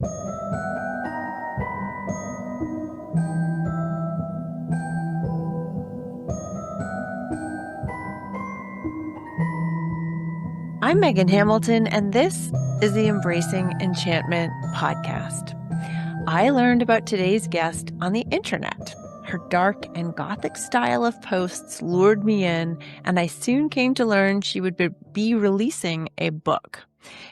I'm Megan Hamilton, and this is the Embracing Enchantment podcast. I learned about today's guest on the internet. Her dark and gothic style of posts lured me in, and I soon came to learn she would be releasing a book.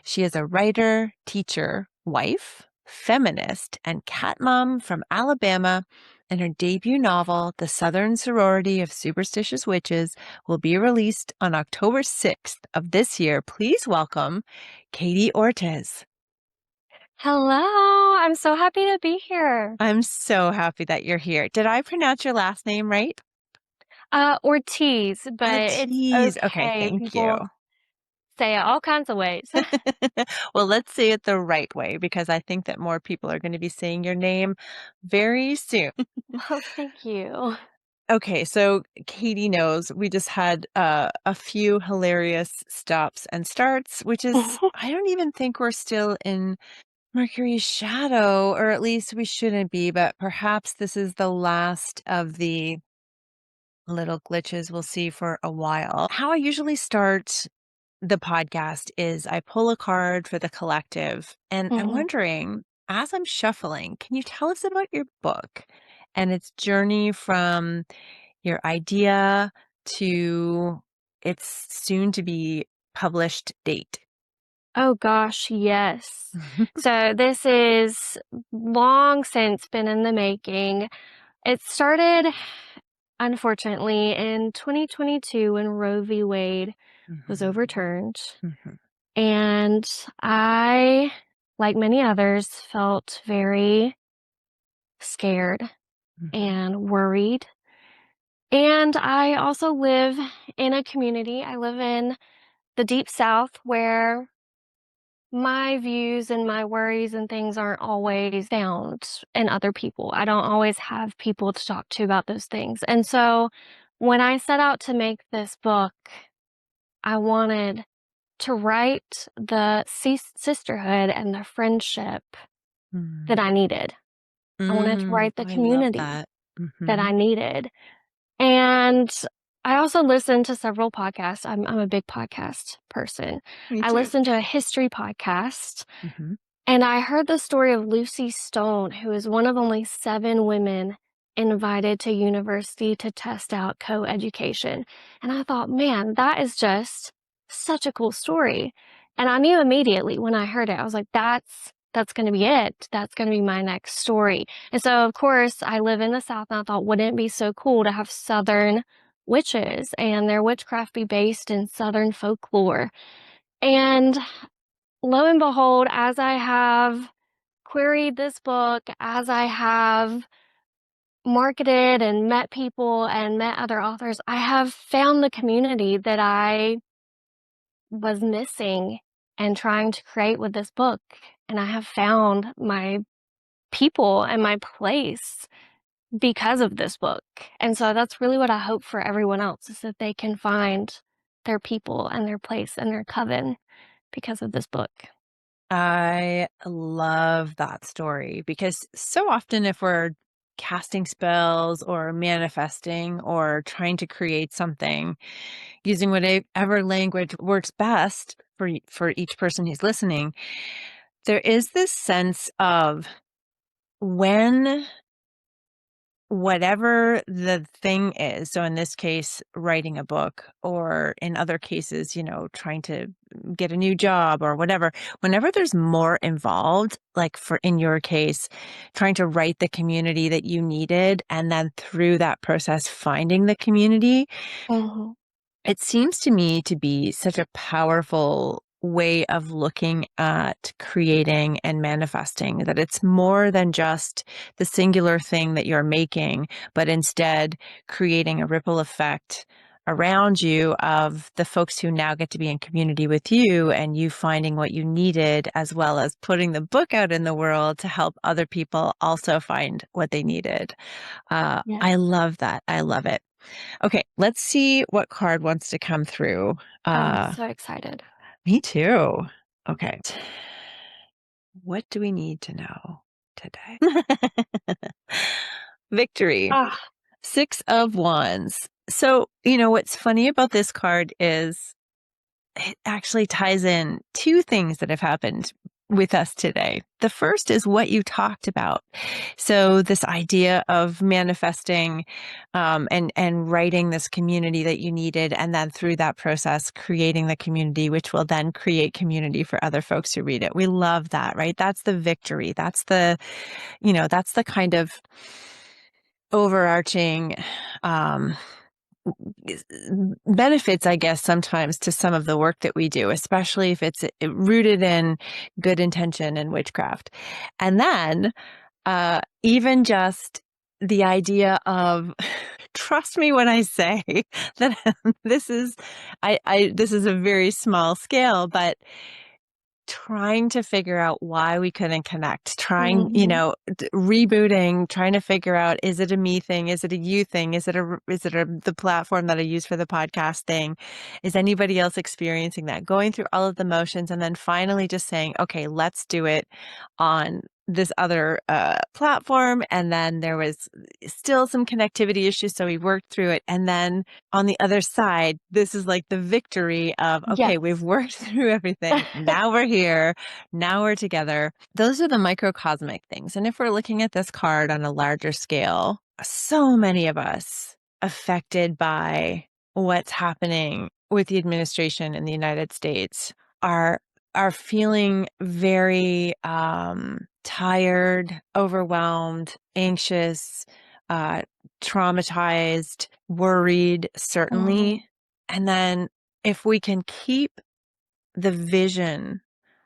She is a writer, teacher, wife, feminist, and cat mom from Alabama, and her debut novel, The Southern Sorority of Superstitious Witches, will be released on October 6th of this year. Please welcome Katie Ortiz. Hello, I'm so happy to be here. I'm so happy that you're here. Did I pronounce your last name right? Ortiz, but it's Ortiz. Okay, okay. thank you. People say it all kinds of ways. Well, let's say it the right way because I think that more people are going to be saying your name very soon. Well, thank you. Okay, so Katie knows we just had a few hilarious stops and starts, which is, I don't even think we're still in Mercury's shadow, or at least we shouldn't be, but perhaps this is the last of the little glitches we'll see for a while. How I usually start the podcast is I pull a card for the collective, and I'm Mhm. wondering, as I'm shuffling, can you tell us about your book and its journey from your idea to its soon to be published date? Oh gosh, yes. So this is long since been in the making. It started, unfortunately, in 2022 when Roe v. Wade was Mhm, overturned. mhm, And I, like many others, felt very scared mhm, and worried. And I also live in a community. I live in the deep south where my views and my worries and things aren't always found in other people. I don't always have people to talk to about those things. And so when I set out to make this book, I wanted to write the sisterhood and the friendship that mm. I needed. I wanted to write the I love community that. that I Mhm. needed. And I also listen to several podcasts. I'm a big podcast person. Me I too. listened to a history podcast, Mhm. and I heard the story of Lucy Stone, who is one of only 7 women invited to university to test out co-education. And I thought, man, that is just such a cool story. And I knew immediately when I heard it, I was like, that's going to be it. That's going to be my next story. And so, of course, I live in the South, and I thought, wouldn't it be so cool to have Southern witches and their witchcraft be based in Southern folklore? And lo and behold, as I have queried this book, as I have marketed and met people and met other authors, I have found the community that I was missing and trying to create with this book. And I have found my people and my place because of this book. And so that's really what I hope for everyone else is that they can find their people and their place and their coven because of this book. I love that story because so often, if we're casting spells or manifesting or trying to create something using whatever language works best for each person who's listening, there is this sense of when whatever the thing is, so in this case, writing a book, or in other cases, trying to get a new job or whatever, whenever there's more involved, like for in your case, trying to write the community that you needed, and then through that process, finding the community, Mhm. it seems to me to be such a powerful way of looking at creating and manifesting, that it's more than just the singular thing that you're making, but instead creating a ripple effect around you of the folks who now get to be in community with you, and you finding what you needed, as well as putting the book out in the world to help other people also find what they needed. Yeah. I love that. I love it. Okay, let's see what card wants to come through. I'm Uh, so excited. me too. Okay. What do we need to know today? Victory. Ah, 6 of Wands. So, what's funny about this card is it actually ties in two things that have happened with us today. The first is what you talked about. So this idea of manifesting and writing this community that you needed, and then through that process, creating the community, which will then create community for other folks who read it. We love that, right? That's the victory. That's the kind of overarching um, benefits, I guess, sometimes to some of the work that we do, especially if it's rooted in good intention and witchcraft. And then even just the idea of trust me when I say that this is this is a very small scale, but trying to figure out why we couldn't connect, mhm, rebooting, trying to figure out, is it a me thing? Is it a you thing? Is it the platform that I use for the podcast thing? Is anybody else experiencing that? Going through all of the motions and then finally just saying, okay, let's do it on this other platform. And then there was still some connectivity issues. So we worked through it. And then on the other side, this is like the victory of, okay, we've yes. worked through everything. Now we're here. Now we're together. Those are the microcosmic things. And if we're looking at this card on a larger scale, so many of us affected by what's happening with the administration in the United States are feeling very tired, overwhelmed, anxious, uh, traumatized, worried, Mhm, certainly. And then if we can keep the vision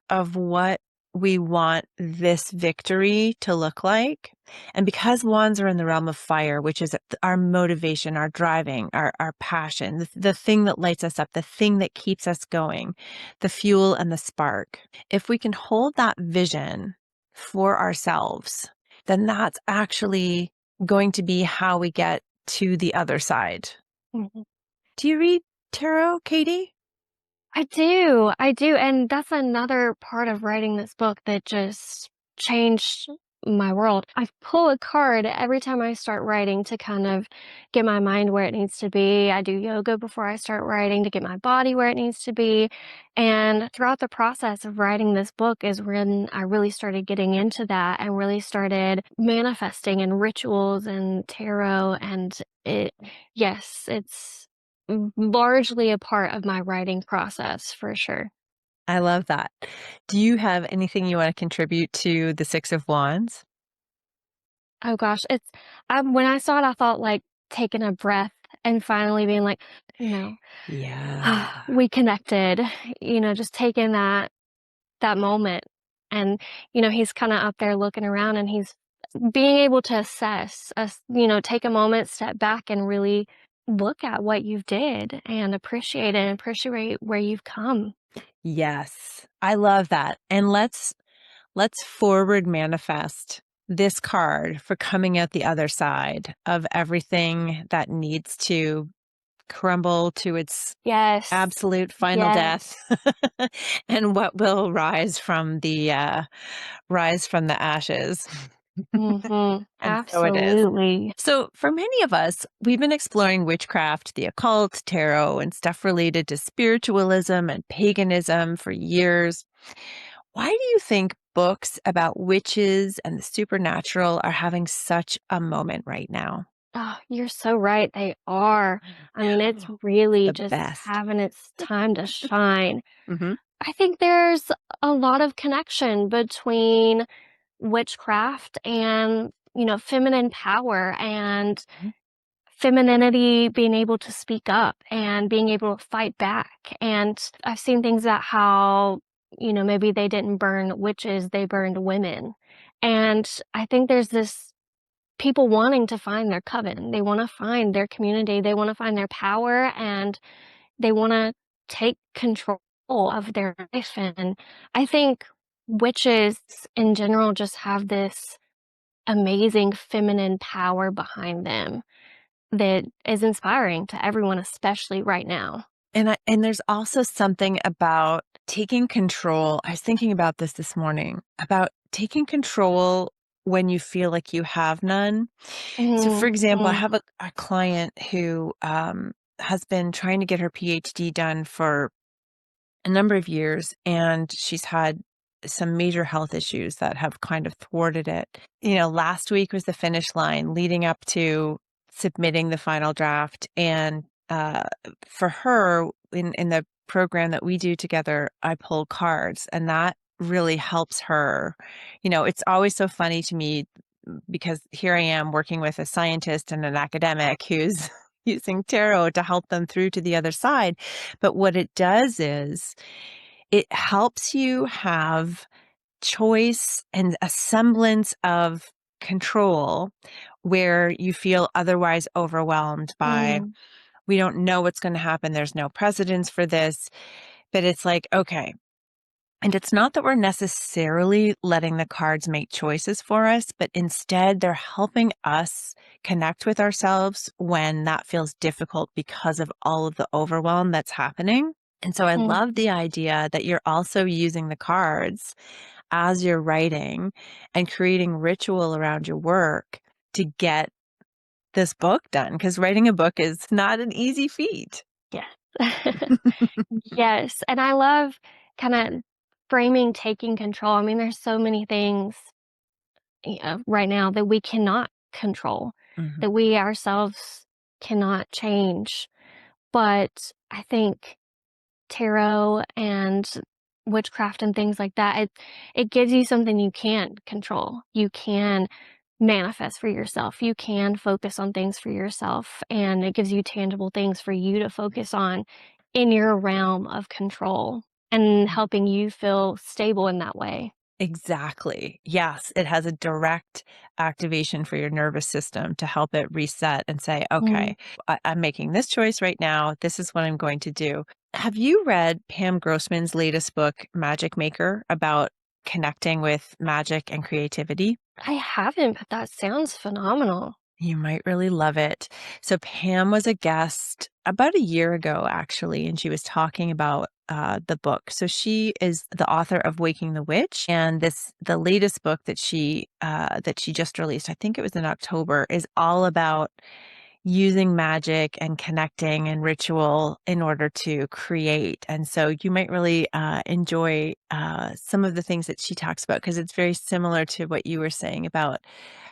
of what we want this victory to look like. And because wands are in the realm of fire, which is our motivation, our driving, our passion, the thing that lights us up, the thing that keeps us going, the fuel and the spark. If we can hold that vision for ourselves, then that's actually going to be how we get to the other side. mhm. Do you read tarot, Katie? I do, and that's another part of writing this book that just changed my world. I pull a card every time I start writing to kind of get my mind where it needs to be. I do yoga before I start writing to get my body where it needs to be. And throughout the process of writing this book is when I really started getting into that and really started manifesting and rituals and tarot and yes, it's largely a part of my writing process for sure. I love that. Do you have anything you want to contribute to the 6 of Wands? Oh gosh, it's when I saw it, I thought like taking a breath and finally being like, you know, Yeah. we connected, just taking that moment. And, he's kind of up there looking around and he's being able to assess us, take a moment, step back and really look at what you did and appreciate it and appreciate where you've come. Yes. I love that. And let's forward manifest this card for coming out the other side of everything that needs to crumble to its Yes. absolute final death Yes. and what will rise from the ashes. Mhm. And so it is. Absolutely. So, for many of us, we've been exploring witchcraft, the occult, tarot, and stuff related to spiritualism and paganism for years. Why do you think books about witches and the supernatural are having such a moment right now? Oh, you're so right, they are. I I mean, it's know. really The just best. having its time to shine. Hmm. I think there's a lot of connection between witchcraft and, feminine power and femininity being able to speak up and being able to fight back. And I've seen things about how, maybe they didn't burn witches, they burned women. And I think there's this people wanting to find their coven. They want to find their community. They want to find their power and they want to take control of their life. And I think witches in general just have this amazing feminine power behind them that is inspiring to everyone, especially right now. And there's also something about taking control. I was thinking about this morning, about taking control when you feel like you have none. So, for Mhm, example, I mm, have a client who has been trying to get her PhD done for a number of years, and she's had some major health issues that have kind of thwarted it. Last week was the finish line leading up to submitting the final draft. And for her, in the program that we do together, I pull cards, and that really helps her. It's always so funny to me because here I am working with a scientist and an academic who's using tarot to help them through to the other side. But what it does is it helps you have choice and a semblance of control where you feel otherwise overwhelmed by, mm, we don't know what's going to happen. There's no precedence for this. But it's like, okay. And it's not that we're necessarily letting the cards make choices for us, but instead they're helping us connect with ourselves when that feels difficult because of all of the overwhelm that's happening. And so I love mhm. the idea that you're also using the cards as you're writing and creating ritual around your work to get this book done, because writing a book is not an easy feat. Yes. Yes, and I love kinda framing taking control. I mean, there's so many things, right now that we cannot control, Mhm. that we ourselves cannot change, but I think tarot and witchcraft and things like that, it gives you something you can control. You can manifest for yourself. You can focus on things for yourself, and it gives you tangible things for you to focus on in your realm of control and helping you feel stable in that way. Exactly. Yes, it has a direct activation for your nervous system to help it reset and say, Mm. okay, I'm making this choice right now. This is what I'm going to do. Have you read Pam Grossman's latest book, Magic Maker, about connecting with magic and creativity? I haven't, but that sounds phenomenal. You might really love it. So Pam was a guest about a year ago, actually, and she was talking about the book. So she is the author of Waking the Witch, and the latest book that she just released, I think it was in October, is all about using magic and connecting and ritual in order to create. And so you might really enjoy some of the things that she talks about, because it's very similar to what you were saying about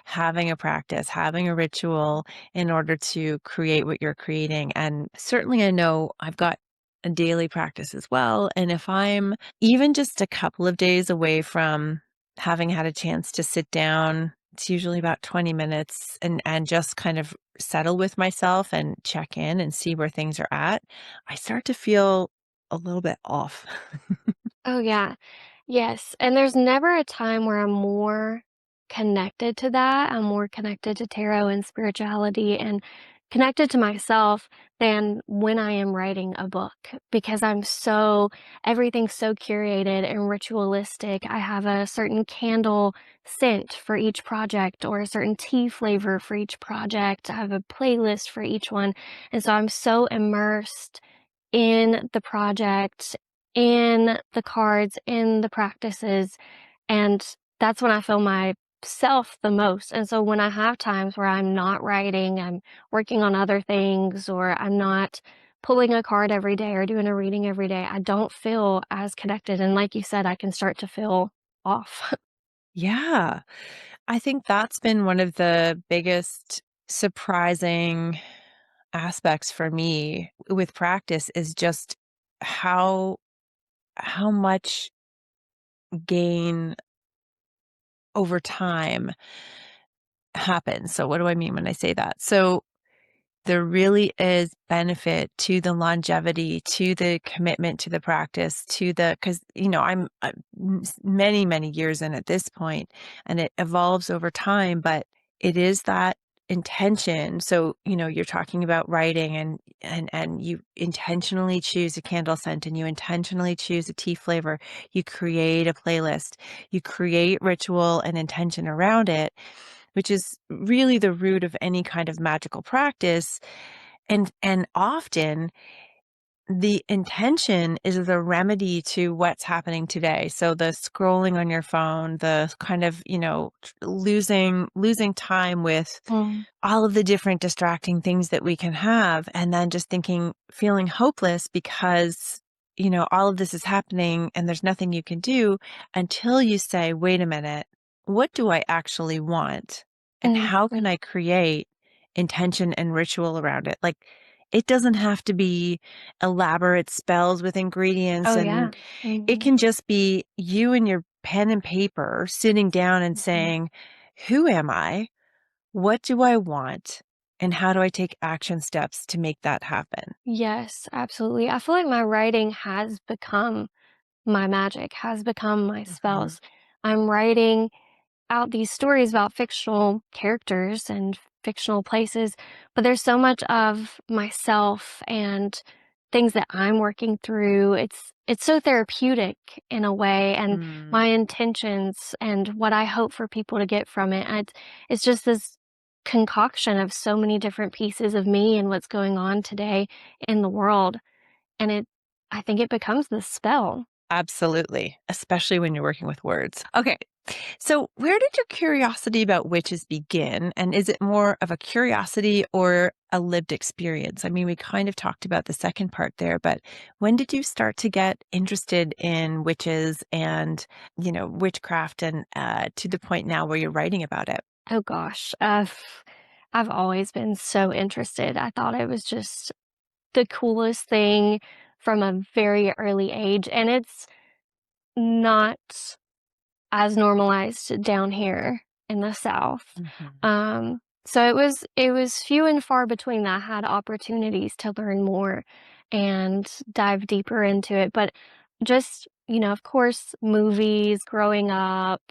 having a practice, having a ritual in order to create what you're creating. And certainly I know I've got a daily practice as well. And if I'm even just a couple of days away from having had a chance to sit down, it's usually about 20 minutes, and just kind of settle with myself and check in and see where things are at, I start to feel a little bit off. Oh, yeah. Yes, and there's never a time where I'm more connected to that. I'm more connected to tarot and spirituality and connected to myself than when I am writing a book because everything's so curated and ritualistic. I have a certain candle scent for each project or a certain tea flavor for each project. I have a playlist for each one. And so I'm so immersed in the project, in the cards, in the practices, and that's when I feel myself the most, and so when I have times where I'm not writing, I'm working on other things, or I'm not pulling a card every day or doing a reading every day, I don't feel as connected, and like you said, I can start to feel off. Yeah. I think that's been one of the biggest surprising aspects for me with practice, is just how how much gain over time happens. So what do I mean when I say that? So there really is benefit to the longevity, to the commitment to the practice, to the, because, I'm many, many years in at this point, and it evolves over time, but it is that intention. So, you're talking about writing, and you intentionally choose a candle scent, and you intentionally choose a tea flavor. You create a playlist, you create ritual and intention around it, which is really the root of any kind of magical practice. And often the intention is the remedy to what's happening today. So the scrolling on your phone, the kind of, losing time with Mm, all of the different distracting things that we can have, and then just feeling hopeless because, all of this is happening and there's nothing you can do until you say, wait a minute, what do I actually want? And mm, how can mm. I create intention and ritual around it? Like, it doesn't have to be elaborate spells with ingredients, Oh, yeah. and it Mhm, can just be you and your pen and paper sitting down and mhm. saying, who am I? What do I want? And how do I take action steps to make that happen? Yes, absolutely. I feel like my writing has become my magic, has become my Mhm. spells. I'm writing out these stories about fictional characters and fictional places, but there's so much of myself and things that I'm working through. It's so therapeutic in a way, and Mm, my intentions and what I hope for people to get from it. It's just this concoction of so many different pieces of me and what's going on today in the world, and I think it becomes this spell. absolutely, especially when you're working with words. Okay, so where did your curiosity about witches begin? And is it more of a curiosity or a lived experience? I mean, we kind of talked about the second part there, but when did you start to get interested in witches and, witchcraft, and to the point now where you're writing about it? Oh gosh, I've always been so interested. I thought it was just the coolest thing from a very early age, and it's not as normalized down here in the South. Mhm. So it was few and far between that I had opportunities to learn more and dive deeper into it. But just, of course, movies growing up,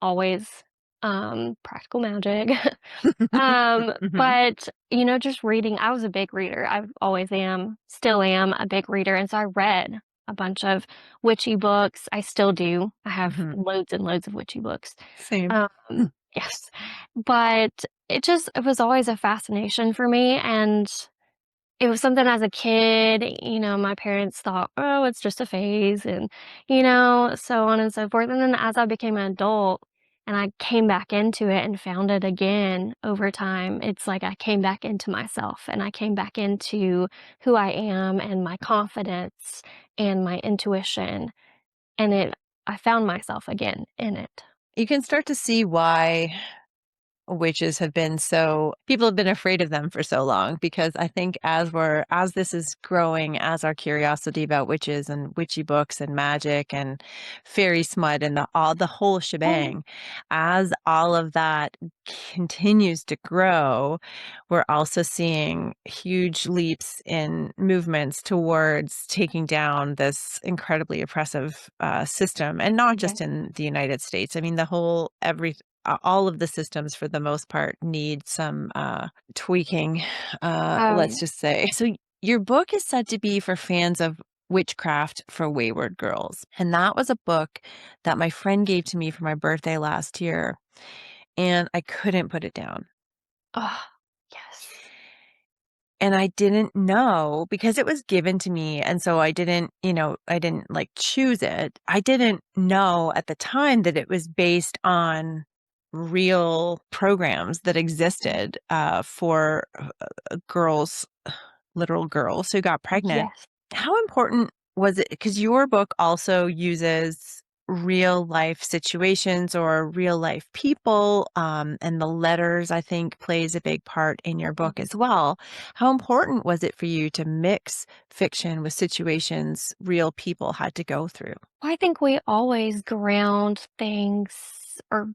always practical magic. Mhm. But, just reading, I was a big reader. I always am, still am a big reader. And so I read a bunch of witchy books. I still do. I have Mhm. loads and loads of witchy books. Same. Um, yes. But it was always a fascination for me. And it was something as a kid, my parents thought, "Oh, it's just a phase," and, so on and so forth, and then as I became an adult and I came back into it and found it again over time, it's like I came back into myself and I came back into who I am and my confidence and my intuition, and I found myself again in it. You can start to see why witches have been so people have been afraid of them for so long, because I think as this is growing, as our curiosity about witches and witchy books and magic and fairy smut and the whole Mhm. shebang, as all of that continues to grow, we're also seeing huge leaps in movements towards taking down this incredibly oppressive system, and not Yeah. just in the United States. I mean, the whole every all of the systems for the most part need some tweaking, Oh, let's yeah. just say. So your book is said to be for fans of Witchcraft for Wayward Girls. And that was a book that my friend gave to me for my birthday last year. And I couldn't put it down. Oh, yes. And I didn't know because it was given to me. And so I didn't like choose it. I didn't know at the time that it was based on real programs that Mm. existed for girls, literal girls who got pregnant. Yes. How important was it? Because your book also uses real life situations or real life people, and the letters, I think, plays a big part in your book as well. How important was it for you to mix fiction with situations real people had to go through? I think we always ground things or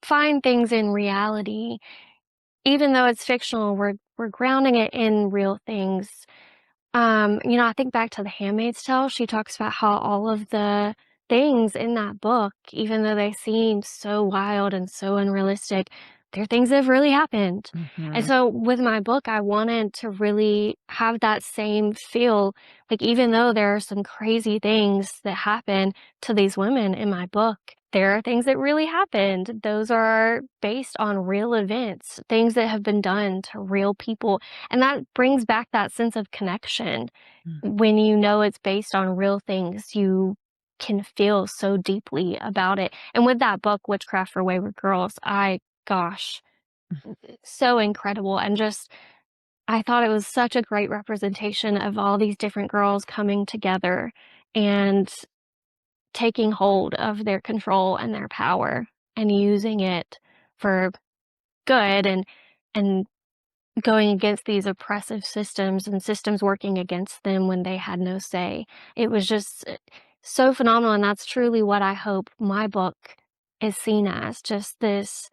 find things in reality. Even though it's fictional, we're grounding it in real things. I think back to The Handmaid's Tale, she talks about how all of the things in that book, even though they seem so wild and so unrealistic, they're things that have really happened. And Mm-hmm. so with my book, I wanted to really have that same feel. Like, even though there are some crazy things that happen to these women in my book, there are things that really happened. Those are based on real events, things that have been done to real people. And that brings back that sense of connection. When you know it's based on real things, you can feel so deeply about it. And with that book, Witchcraft for Wayward Girls, gosh, so incredible. And just, I thought it was such a great representation of all these different girls coming together and taking hold of their control and their power and using it for good, and going against these oppressive systems and systems working against them when they had no say. It was just so phenomenal, and that's truly what I hope my book is seen as, just this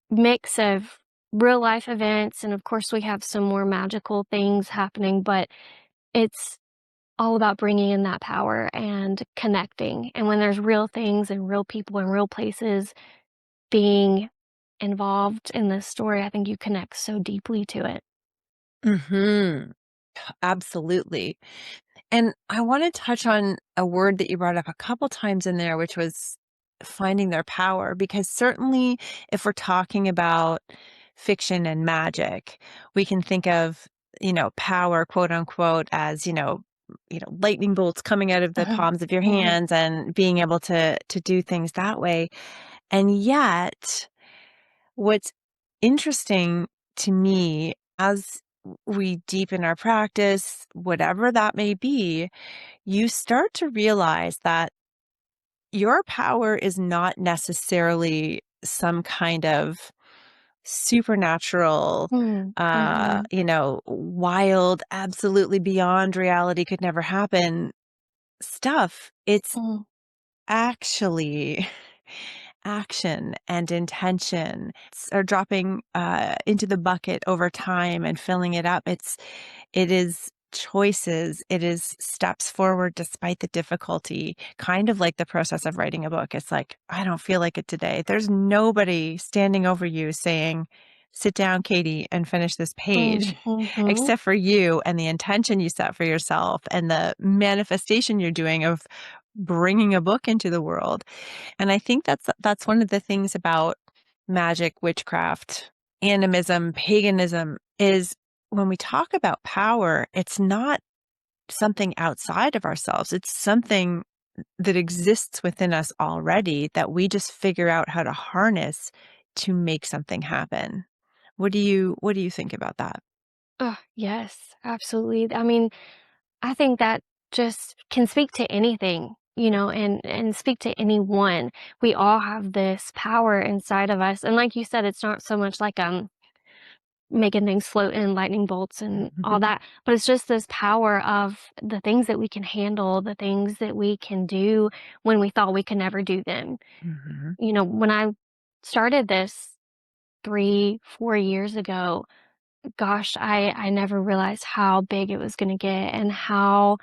mix of real life events, and of course we have some more magical things happening, but it's all about bringing in that power and connecting. And when there's real things and real people and real places being involved in this story, I think you connect so deeply to it. Mm-hmm. Absolutely. And I want to touch on a word that you brought up a couple times in there, which was finding their power. Because certainly, if we're talking about fiction and magic, we can think of, power, quote unquote, as, lightning bolts coming out of the palms of your Mhm. hands and being able to do things that way. And yet, what's interesting to me as we deepen our practice, whatever that may be, you start to realize that your power is not necessarily some kind of supernatural, Mm, mhm, wild, absolutely beyond reality, could never happen stuff. It's mm, actually action and intention are dropping into the bucket over time and filling it up. It is choices. It is steps forward despite the difficulty, kind of like the process of writing a book. It's like, I don't feel like it today. There's nobody standing over you saying, sit down, Katie, and finish this mm, page, mhm. except for you and the intention you set for yourself and the manifestation you're doing of bringing a book into the world. And I think that's one of the things about magic, witchcraft, animism, paganism is when we talk about power, it's not something outside of ourselves. It's something that exists within us already that we just figure out how to harness to make something happen. What do you think about that? Oh, yes, absolutely. I mean, I think that just can speak to anything, and speak to anyone. We all have this power inside of us. And like you said, it's not so much like making things float in lightning bolts and all Mhm. that, but it's just this power of the things that we can handle, the things that we can do when we thought we could never do them. Mhm. When I started this 3, 4 years ago, gosh, I never realized how big it was gonna get and how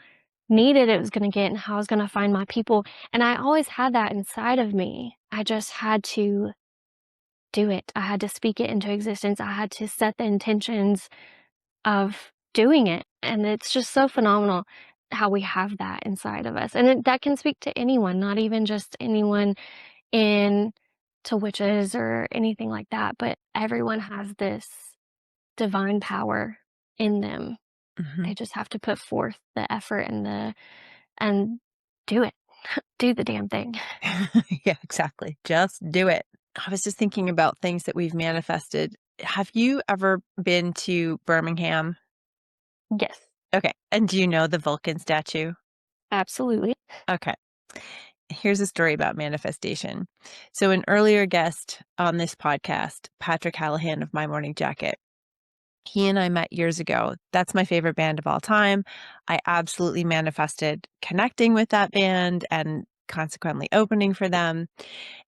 needed it was gonna get and how I was gonna find my people, and I always had that inside of me. I just had to do it. I had to speak it into existence. I had to set the intentions of doing it, and it's just so phenomenal how we have that inside of us, and that can speak to anyone, not even just anyone in to witches or anything like that, but everyone has this divine power in them. Mhm. They just have to put forth the effort and do it. Do the damn thing. Yeah, exactly. Just do it. I was just thinking about things that we've manifested. Have you ever been to Birmingham? Yes, Okay. And do you know the Vulcan statue? absolutely. Okay. Here's a story about manifestation. So, an earlier guest on this podcast, Patrick Hallahan of My Morning Jacket, he and I met years ago. That's my favorite band of all time. I absolutely manifested connecting with that band and consequently opening for them.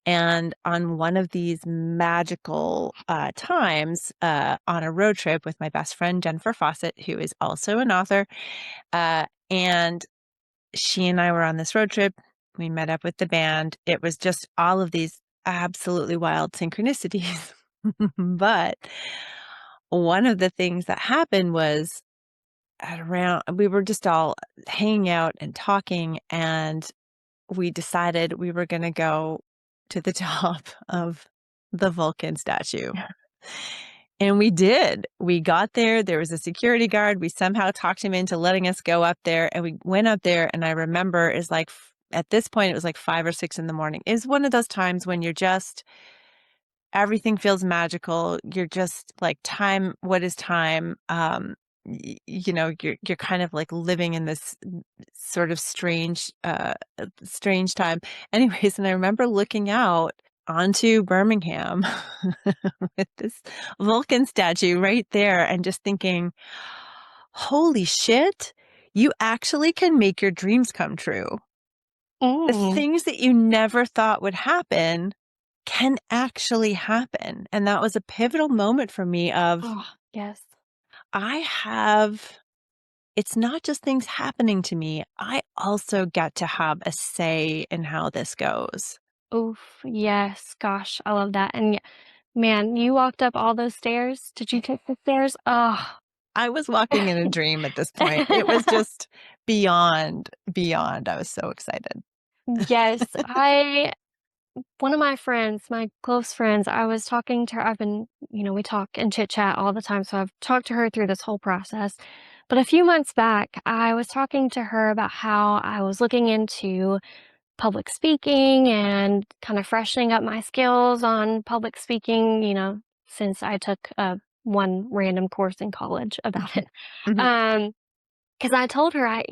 And on one of these magical times on a road trip with my best friend, Jennifer Fawcett, who is also an author, and she and I were on this road trip. We met up with the band. It was just all of these absolutely wild synchronicities. But one of the things that happened was we were just all hanging out and talking, and we decided we were going to go to the top of the Vulcan statue. And we did. We got there. There was a security guard. We somehow talked him into letting us go up there. And we went up there. And I remember is like, at this point, it was like 5 or 6 in the morning. It was one of those times when you're just, everything feels magical. You're just like, time, what is time? You're kind of like living in this sort of strange time. Anyways, and I remember looking out onto Birmingham with this Vulcan statue right there and just thinking, holy shit, you actually can make your dreams come true. The Mm. things that you never thought would happen can actually happen. And that was a pivotal moment for me of Oh, yes. I have it's not just things happening to me. I also get to have a say in how this goes. Oof, yes, gosh, I love that, and man, you walked up all those stairs? Did you take the stairs? Oh. I was walking in a dream at this point. It was just beyond. I was so excited. Yes, I one of my friends, my close friends, I was talking to her. I've been, we talk and chit chat all the time. So I've talked to her through this whole process. But a few months back, I was talking to her about how I was looking into public speaking and kind of freshening up my skills on public speaking, since I took one random course in college about it. Mhm. Um, because I told her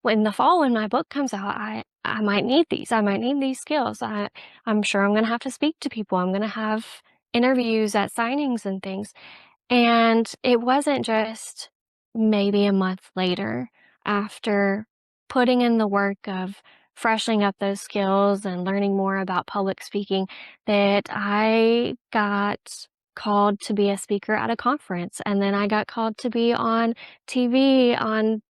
when the fall when my book comes out, I might need these. I might need these skills. I'm sure I'm gonna have to speak to people. I'm gonna have interviews at signings and things. And it wasn't just maybe a month later after putting in the work of freshening up those skills and learning more about public speaking that I got called to be a speaker at a conference. And then I got called to be on TV on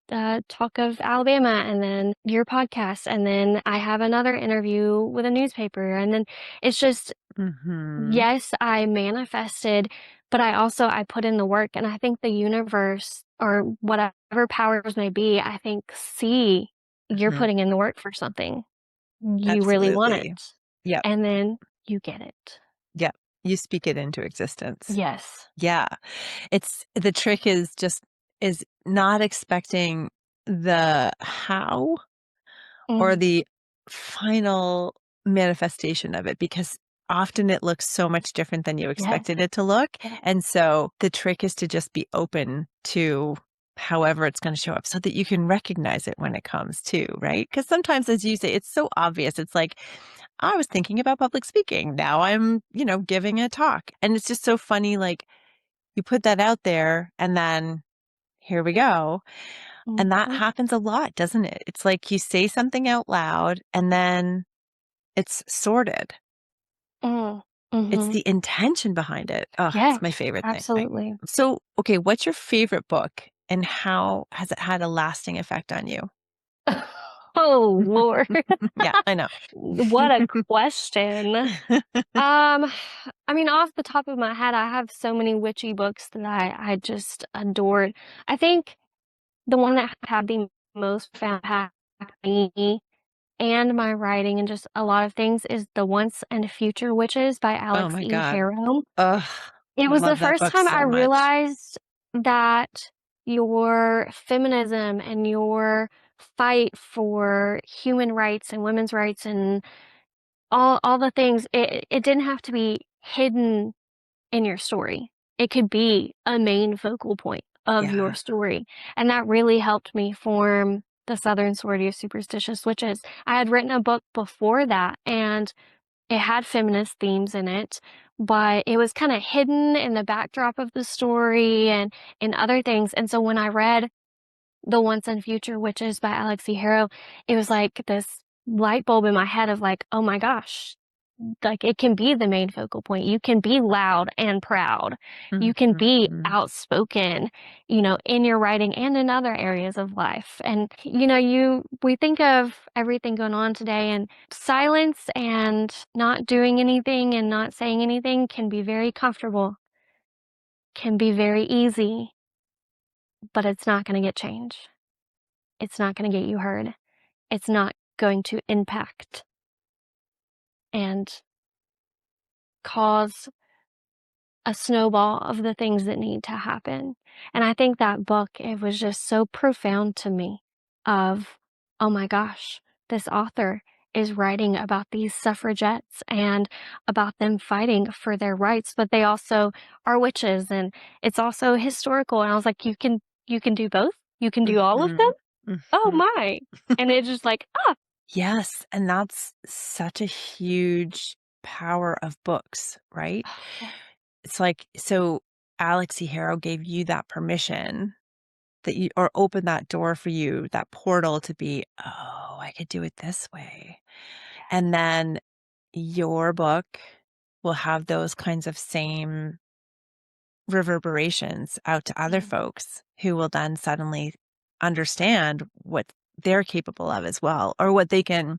Talk of Alabama and then your podcast. And then I have another interview with a newspaper. And then it's just, Mhm. yes, I manifested, but I put in the work, and I think the universe or whatever powers may be, I think see you're Mhm. putting in the work for something. You really want Absolutely. it, Yep. and then you get it. Yep. You speak it into existence. Yes. Yeah. It's the trick is not expecting the how or Mm, the final manifestation of it, because often it looks so much different than you yes. expected it to look. Yeah. And so the trick is to just be open to however it's going to show up so that you can recognize it when it comes too, right? Because sometimes, as you say, it's so obvious. It's like, I was thinking about public speaking. Now I'm giving a talk. And it's just so funny. Like you put that out there and then here we go. And that Mhm. happens a lot, doesn't it? It's like you say something out loud and then it's sorted. Mm. It's Mhm. the intention behind it. Oh, it's Yes, my favorite thing. absolutely. So, okay, what's your favorite book and how has it had a lasting effect on you? Oh, Lord. Yeah, I know. What a question. I mean, off the top of my head, I have so many witchy books that I just adored. I think the one that had the most impact on me and my writing and just a lot of things is The Once and Future Witches by Oh Alex my E. God. Harrow. Ugh, It was the love that first book time I so much. realized that your feminism and your fight for human rights and women's rights and all the things, it didn't have to be hidden in your story. It could be a main focal point of your Yeah. story, and that really helped me form the Southern Sorority of Superstitious Witches. I had written a book before that, and it had feminist themes in it, but it was kinda hidden in the backdrop of the story and in other things, and so when I read The Once and Future Witches by Alex E. Harrow, it was like this light bulb in my head of like, "Oh my gosh, like, it can be the main focal point. You can be loud and proud. You can be Mhm. outspoken, in your writing and in other areas of life. And, we think of everything going on today, and silence and not doing anything and not saying anything can be very comfortable, can be very easy, but it's not going to get change. It's not going to get you heard. It's not going to impact and cause a snowball of the things that need to happen. And I think that book, it was just so profound to me of, oh my gosh, this author is writing about these suffragettes and about them fighting for their rights, but they also are witches, and it's also historical. And I was like, you can do both? You can do all of them? Mhm. Oh Mhm. my. And it's just like, ah, Yes, and that's such a huge power of books, right? oh, yes. It's like, so Alex E. Harrow gave you that permission that you, or opened that door for you, that portal to be, oh, I could do it this way. And then your book will have those kinds of same reverberations out to other Mhm. folks who will then suddenly understand what they're capable of as well, or what they can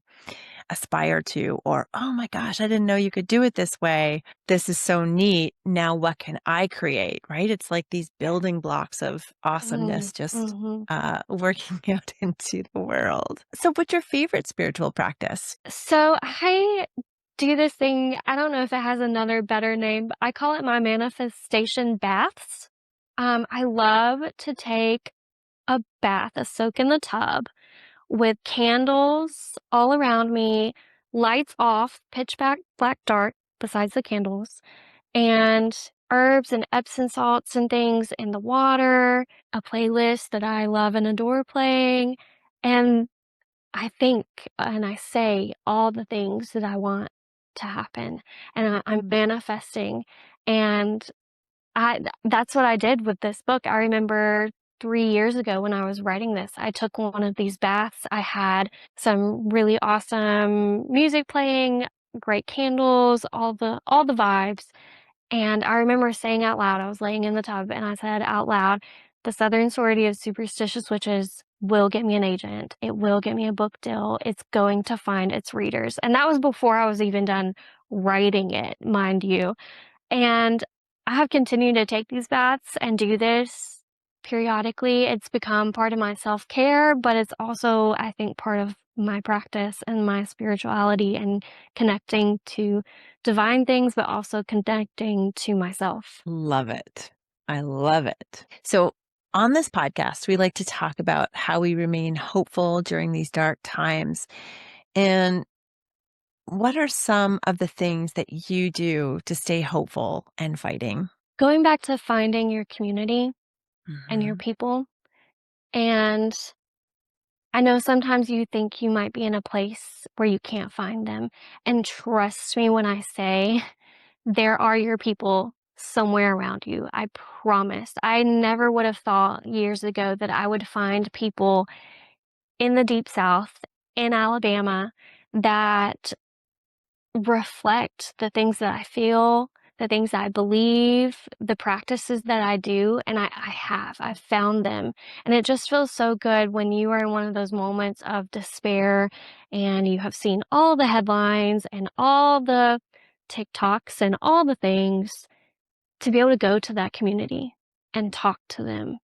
aspire to, or, oh my gosh, I didn't know you could do it this way. This is so neat. Now, what can I create? Right? It's like these building blocks of awesomeness Mm, just mhm. working out into the world. So, what's your favorite spiritual practice? So I do this thing, I don't know if it has another better name, but I call it my manifestation baths. I love to take a bath, a soak in the tub with candles all around me, lights off, pitch black dark besides the candles, and herbs and Epsom salts and things in the water, a playlist that I love and adore playing, and I think and I say all the things that I want to happen, and I'm Mm. manifesting, and that's what I did with this book. I remember 3 years ago when I was writing this, I took one of these baths. I had some really awesome music playing, great candles, all the vibes, and I remember saying out loud, I was laying in the tub and I said out loud, "The Southern Sorority of Superstitious Witches will get me an agent. It will get me a book deal. It's going to find its readers." And that was before I was even done writing it, mind you. And I have continued to take these baths and do this periodically. It's become part of my self-care, but it's also, I think, part of my practice and my spirituality and connecting to divine things, but also connecting to myself. Love it. I love it. So, on this podcast, we like to talk about how we remain hopeful during these dark times. And what are some of the things that you do to stay hopeful and fighting? Going back to finding your community and your Mhm. people, and I know sometimes you think you might be in a place where you can't find them. And trust me when I say there are your people somewhere around you. I promise. I never would have thought years ago that I would find people in the deep South, in Alabama, that reflect the things that I feel, the things I believe, the practices that I do, and I've found them. And it just feels so good when you are in one of those moments of despair and you have seen all the headlines and all the TikToks and all the things, to be able to go to that community and talk to them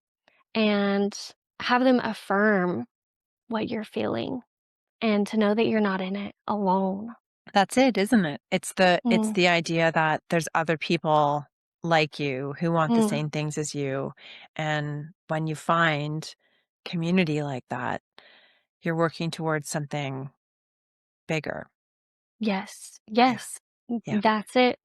and have them affirm what you're feeling and to know that you're not in it alone. That's it, isn't it? It's Mm, the idea that there's other people like you who want the mm. same things as you. And when you find community like that, you're working towards something bigger. Yes, Yeah. yes, Yeah. that's it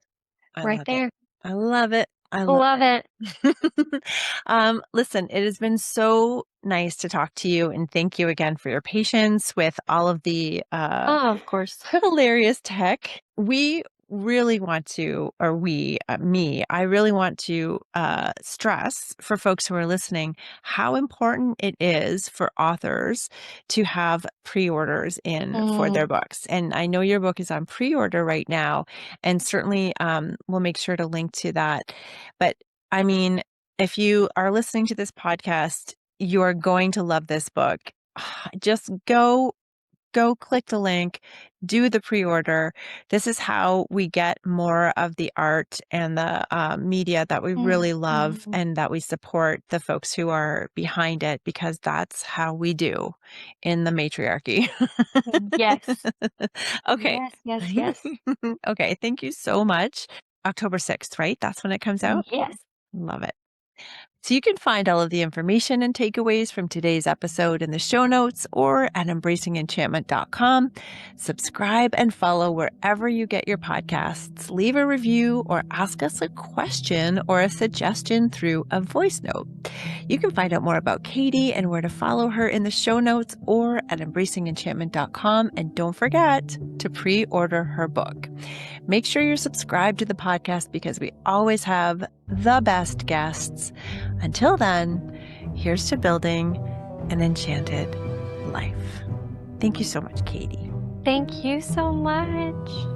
I right love it. there. I love it. I love Love it. it. Listen, it has been so nice to talk to you, and thank you again for your patience with all of the Oh, of course. hilarious tech. We really want to, or I really want to stress for folks who are listening how important it is for authors to have pre-orders in for their books. And I know your book is on pre-order right now, and certainly we'll make sure to link to that. But I mean, if you are listening to this podcast, you are going to love this book. Just go click the link, do the pre-order. This is how we get more of the art and the media that we really love and that we support the folks who are behind it, because that's how we do in the matriarchy. Yes. Okay. Yes. Okay. Thank you so much. October 6th, right? That's when it comes out. Yes. Love it. So you can find all of the information and takeaways from today's episode in the show notes or at embracingenchantment.com. Subscribe and follow wherever you get your podcasts. Leave a review or ask us a question or a suggestion through a voice note. You can find out more about Katie and where to follow her in the show notes or at embracingenchantment.com. And don't forget to pre-order her book. Make sure you're subscribed to the podcast because we always have the best guests. Until then, here's to building an enchanted life. Thank you so much, Katie. Thank you so much.